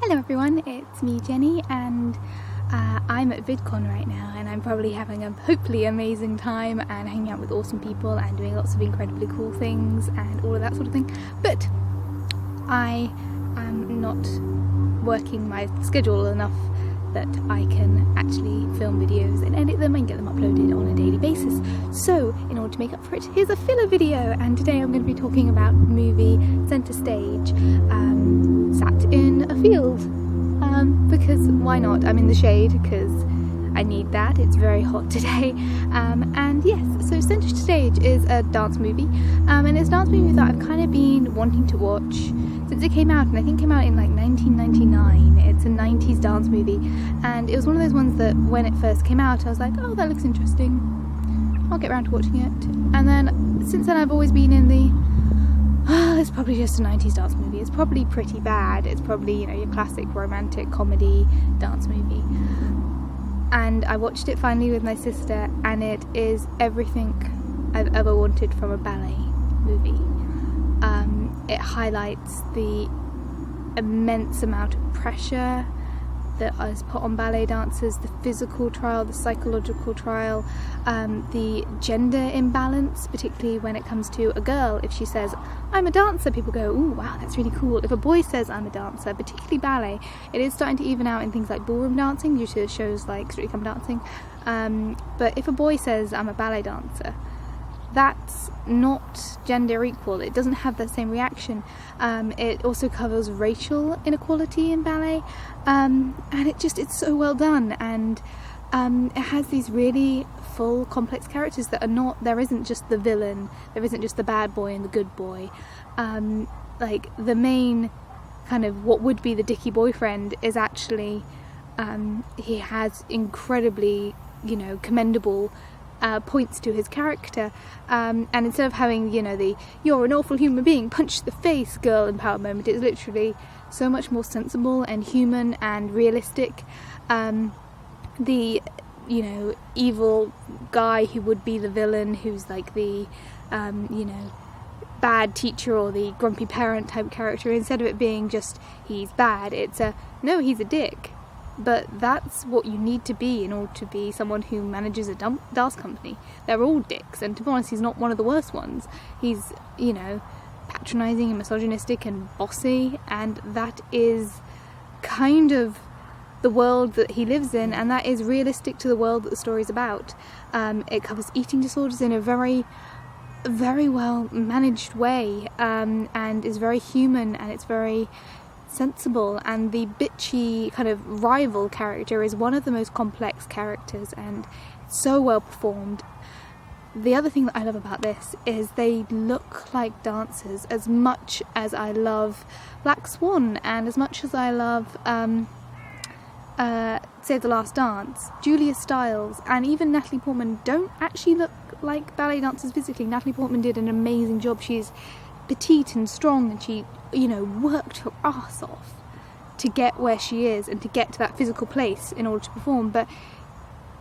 Hello everyone, it's me Jenny, and I'm at Vidcon right now, and I'm probably having a hopefully amazing time and hanging out with awesome people and doing lots of incredibly cool things and all of that sort of thing. But I am not working my schedule enough that I can actually film videos and edit them and get them uploaded on a daily basis. So in order to make up for it, here's a filler video, and today I'm going to be talking about the movie Centre Stage, sat in a field, because why not? I'm in the shade because I need that. It's very hot today, and yes, so Centre Stage is a dance movie, and it's a dance movie that I've kind of been wanting to watch since it came out, and I think it came out in like 1999. It's a 90s dance movie, and it was one of those ones that when it first came out I was like, oh, that looks interesting, I'll get around to watching it. And then since then I've always been in the it's probably just a 90s dance movie, it's probably pretty bad, it's probably, you know, your classic romantic comedy dance movie. And I watched it finally with my sister, and it is everything I've ever wanted from a ballet movie. It highlights the immense amount of pressure that is put on ballet dancers, the physical trial, the psychological trial, the gender imbalance, particularly when it comes to a girl. If she says, I'm a dancer, people go, ooh, wow, that's really cool. If a boy says, I'm a dancer, particularly ballet, it is starting to even out in things like ballroom dancing due to shows like Strictly Come Dancing. But if a boy says, I'm a ballet dancer, that's not gender equal. It doesn't have the same reaction. It also covers racial inequality in ballet, and it's so well done, and it has these really full, complex characters that are not, there isn't just the villain, there isn't just the bad boy and the good boy. Like the main kind of what would be the dicky boyfriend is actually, he has incredibly, you know, commendable points to his character, and instead of having, you know, the you're an awful human being, punch the face girl empowered moment, it's literally so much more sensible and human and realistic. The, you know, evil guy who would be the villain, who's like the you know, bad teacher or the grumpy parent type character, instead of it being just he's bad, it's a no, he's a dick. But that's what you need to be in order to be someone who manages a dance company. They're all dicks, and to be honest, he's not one of the worst ones. He's, you know, patronising and misogynistic and bossy, and that is kind of the world that he lives in, and that is realistic to the world that the story's about. It covers eating disorders in a very, very well managed way, and is very human, and it's very sensible, and the bitchy kind of rival character is one of the most complex characters, and so well performed. The other thing that I love about this is they look like dancers as much as I love Black Swan, and as much as I love Save the Last Dance. Julia Stiles and even Natalie Portman don't actually look like ballet dancers physically. Natalie Portman did an amazing job. She's petite and strong, and she, you know, worked her ass off to get where she is and to get to that physical place in order to perform, but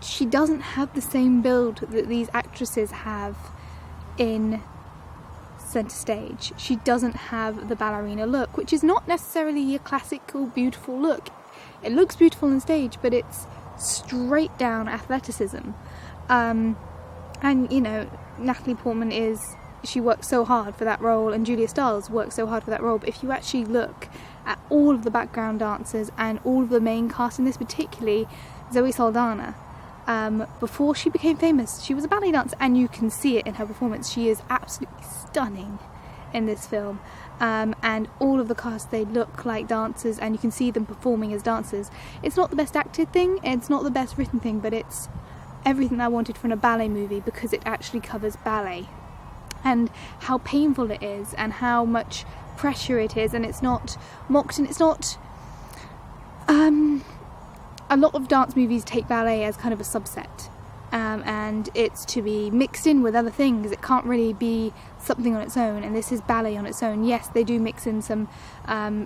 she doesn't have the same build that these actresses have in Centre Stage. She doesn't have the ballerina look, which is not necessarily a classical beautiful look. It looks beautiful on stage, but it's straight down athleticism, and you know, Natalie Portman she works so hard for that role, and Julia Stiles works so hard for that role. But if you actually look at all of the background dancers and all of the main cast in this, particularly Zoe Saldana, before she became famous, she was a ballet dancer, and you can see it in her performance. She is absolutely stunning in this film, and all of the cast, they look like dancers, and you can see them performing as dancers. It's not the best acted thing, it's not the best written thing, but it's everything I wanted from a ballet movie, because it actually covers ballet and how painful it is and how much pressure it is, and it's not mocked, and it's not a lot of dance movies take ballet as kind of a subset, and it's to be mixed in with other things. It can't really be something on its own, and this is ballet on its own. Yes, they do mix in some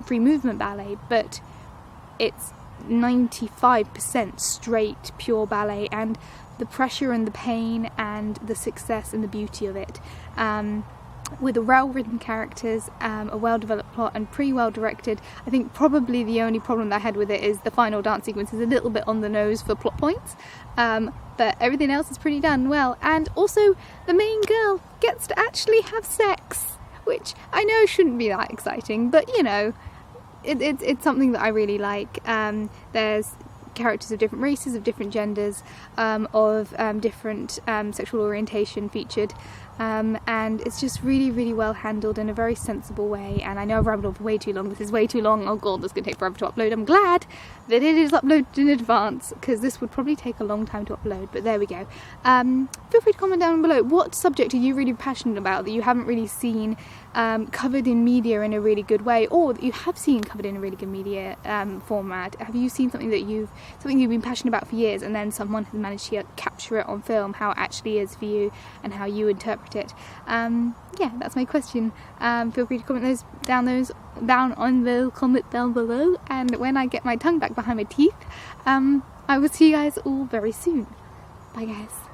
free movement ballet, but it's 95% straight pure ballet, and the pressure and the pain and the success and the beauty of it with well-written characters, a well-developed plot and pretty well-directed. I think probably the only problem that I had with it is the final dance sequence is a little bit on the nose for plot points, but everything else is pretty done well. And also the main girl gets to actually have sex, which I know shouldn't be that exciting, but you know, it's something that I really like. There's characters of different races, of different genders, of different sexual orientation featured, and it's just really well handled in a very sensible way. And I know I've rambled on for way too long. This is way too long. Oh god, this is going to take forever to upload. I'm glad that it is uploaded in advance, because this would probably take a long time to upload, but there we go. Feel free to comment down below, what subject are you really passionate about that you haven't really seen covered in media in a really good way, or that you have seen covered in a really good media format? Have you seen something you've been passionate about for years, and then someone has managed to capture it on film, how it actually is for you and how you interpret it? Yeah, that's my question. Feel free to comment those down on the comment down below, and when I get my tongue back behind my teeth, I will see you guys all very soon. Bye guys.